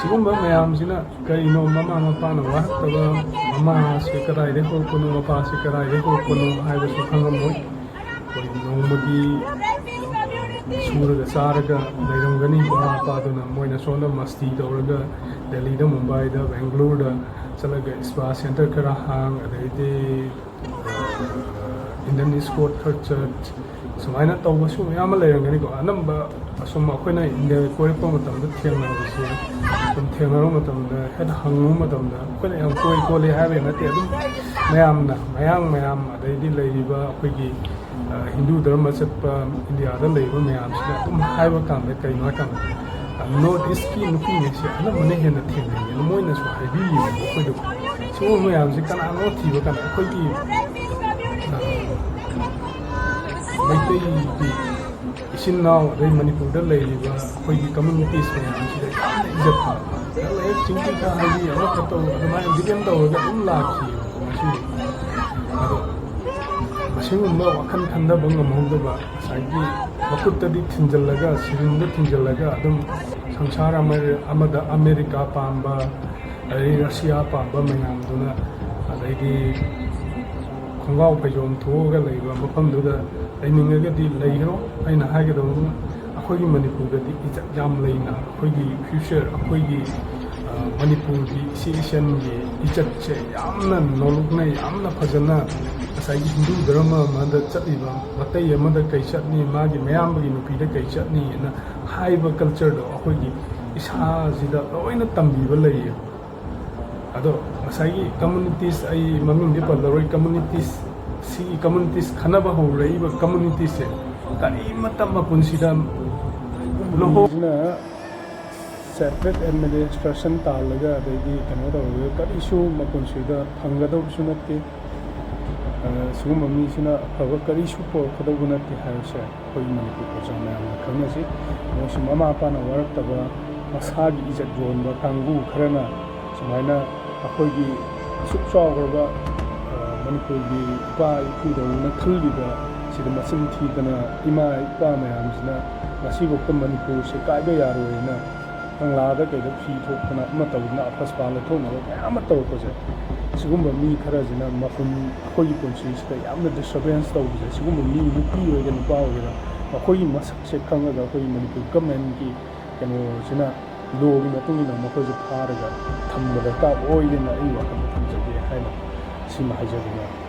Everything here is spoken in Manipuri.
सिगुम्बा मयामसिना करिनो ममा मपाना वाहतबा ममा से कराइदे होकोनो मपा से कराइदे होकोनो हाइबसु खंगमोय कोई नोंमगी सूरगा सारगा लेरंगनी ममा पादुना मोइना सोना मस्ती तौरगा दिल्लीदा मुंबईदा बेंगलुरुदा चलगा स्पा सेंटर खरा हांग अदैदे इंडियन स्पोर्ट खर चर्च सुमाइना तौबसु मयाम लेरंगनी को अनंबा असुम अखोइना इंडिया कोइरपा मतमदा थेंगनाबसु तुम थेंगनारो मतमदा हेड हंगु मतमदा अखोइना याम कोइ कोले हाबे नते अदुम मयाम अदैदि लेरिबा अखोइगी हिंदू धर्म चटपा इंडियादा लेरिबा मयामसिना अदुम हाइबा कामदा कइनो काम नॉर्थ ईस्ट की नुपी नेसे अनमने हेना थेंगनाय मोइनासु हाइबि अखोइदो सो मयामसि कनानो थिबा कान अखोइगी मैतैगी इसिन नाव अदै मणिपुरदा लेरिबा अखोइगी कम्युनिटीज मयामसिदा यामना इज्जत फाबा चिंकी का हाइबि अमा खतौ अदुमाय डिपेंड तौरगा अदुम लाखि मसि अदो मसिगुम्बा वाखन खन्दाबा ngамहौदबा साइगी मकुत्तदि थिंजल्लगा सिरिंदा थिंजल्लगा अदुम संसार अमदा अमेरिका पांबा अदै रशिया पांबा मयामदुना अदैदि खंगाव फैजोम थोगा लेबा मफमदुदा लेनिंगगदि लेगरो अइना हागदो अखोइगी मणिपुरदि इज्जत याम लेना अखोइगी फ्यूचर अखोइगी मणिपुरगी एशियनगी इज्जत से यामना नोलुगना यामना फजना साइगी हिंदू धर्म मदा चलिबा मतै अमदा कै चटनी मागी मयामगी नुपीदा कै चटनी ना हाइबा कल्चर दो अखोइगी इसा जिदा लोइना तंबीबा लैय अदो साइगी कम्युनिटीज आई ममिंग दे पल्लरोय कम्युनिटीज सी कम्युनिटीज खनबा होरैबा कम्युनिटी से करी मतम पुनसिदा लोहोना सेपरेट एडमिनिस्ट्रेशन तालगा अदैगी कनो दो करिसु मपुनसिदा फंगदौसु नते सुगुम्बा मीसिना अफबा करिसु पोरखदौबु नते हायसे अखोइ मणिपुर प्रजा मयामना खंगनासि मोसि ममा पाना वरक्तबा मसागी इज्जत जोनबा कांगु खरना सुमाइना अखोइगी सुक चावरबा मणिपुरगी इपा इपुदौना खल्लिबा सिदा मसिन थीदना इमा इपा मयामसिना मसिगोक्ता मणिपुर से कायबा यारोयना अंगलादा कैदा फी थोकना अमा तौदना अफस्पाला थोनबा मयाम तौरपसे सिगुम्बा मी खरजिना मफुन अखोइगी पुनसिसिदा यामना डिस्टर्बेंस तौबसे सिगुम्बा मी नुपी ओइगा नुपा ओइगा अखोइगी मसकसे खंगगा अखोइगी मणिपुर गवर्नमेंटगी कनो सिना लोगी मतुंगिना मखोइसे फारगा थम्बा दरकार ओइदेना अइ वाखन थमजगे हाइना सिमा हाइजगना